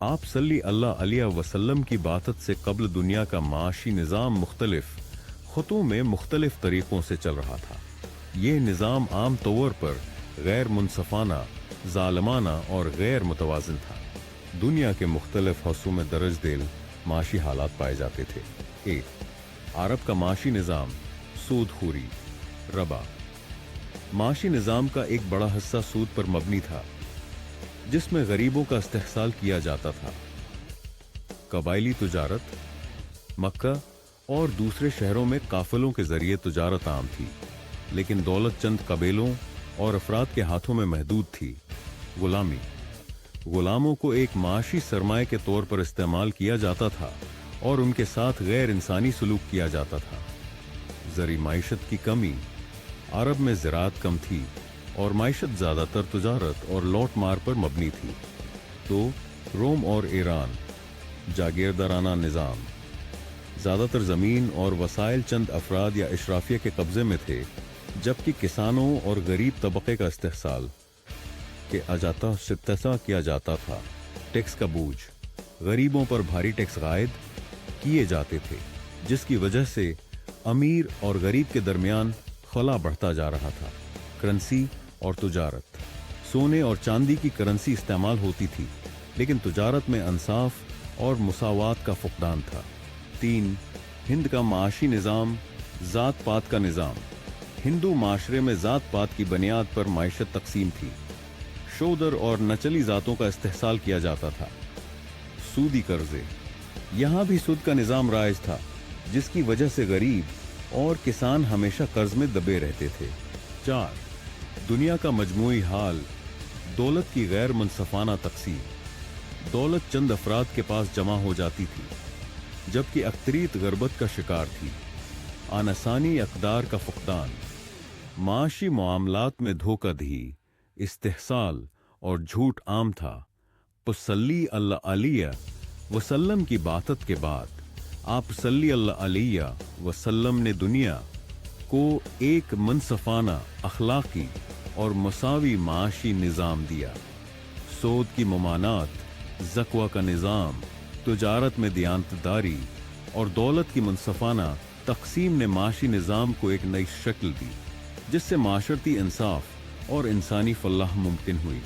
आप सल्ली अल्लाह अलैहि वसल्लम की बातत से कब्ल दुनिया का माशी निज़ाम मुख्तलिफ ख़ुतों में मुख्तलिफ तरीक़ों से चल रहा था। ये निज़ाम आम तौर पर गैर मुनसफ़ाना, ज़ालिमाना और गैर मुतवाज़िन था। दुनिया के मुख्तलिफ हिस्सों में दर्ज दिल माशी हालात पाए जाते थे। एक, अरब का माशी निज़ाम, सूदखोरी, रबा। माशी निज़ाम का एक बड़ा हिस्सा सूद पर मबनी था, जिसमें गरीबों का इस्तेहसाल किया जाता था। कबायली तुजारत, मक्का और दूसरे शहरों में काफिलों के जरिए तुजारत आम थी, लेकिन दौलत चंद कबीलों और अफराद के हाथों में महदूद थी। गुलामी, गुलामों को एक माशी सरमाए के तौर पर इस्तेमाल किया जाता था और उनके साथ गैर इंसानी सलूक किया जाता था। ज़री माइशत की कमी, अरब में ज़राअत कम थी और माइशत ज़्यादातर तुजारत और लौट मार पर मबनी थी। तो रोम और ईरान, जागीरदाराना निज़ाम, ज़्यादातर ज़मीन और वसाइल चंद अफराद या इशराफिया के कब्ज़े में थे, जबकि किसानों और गरीब तबक़े का इस्तेहसाल के अजाता सित्तसा किया जाता था। टैक्स का बोझ, गरीबों पर भारी टैक्स गायद किए जाते थे, जिसकी वजह से अमीर और गरीब के दरमियान खला बढ़ता जा रहा था। करेंसी और तुजारत, सोने और चांदी की करेंसी इस्तेमाल होती थी, लेकिन तुजारत में इंसाफ और मुसावात का फुकदान था। तीन, हिंद का माशी निज़ाम, ज़ात पात का निज़ाम। हिंदू माशरे में ज़ात पात की बुनियाद पर माइशत तकसीम थी। शोदर और नचली ज़ातों का इस्तेहसाल किया जाता था। सूदी कर्जे, यहाँ भी सूद का निज़ाम राइज था, जिसकी वजह से गरीब और किसान हमेशा कर्ज में दबे रहते थे। चार, दुनिया का मजमूई हाल, दौलत की गैर मुनसफाना तकसीम। दौलत चंद अफराद के पास जमा हो जाती थी, जबकि अक्तरीत गरबत का शिकार थी। आनसानी अकदार का फुकदान, माशी मामलात में धोखाधड़ी, इस्तेहसाल और झूठ आम था। सल्ली अल्लाह अलैहि वसल्लम की बातत के बाद आप सल्ली अल्लाह अलैहि वसल्लम ने दुनिया को एक मुनसफाना, अखलाकी और मसावी माशी निज़ाम दिया। सूद की ममानात, ज़कवा का निज़ाम, तुजारत में दियानतदारी और दौलत की मुनसफाना तकसीम ने माशी निज़ाम को एक नई शक्ल दी, जिससे माशरती इंसाफ और इंसानी फलाह मुमकिन हुई।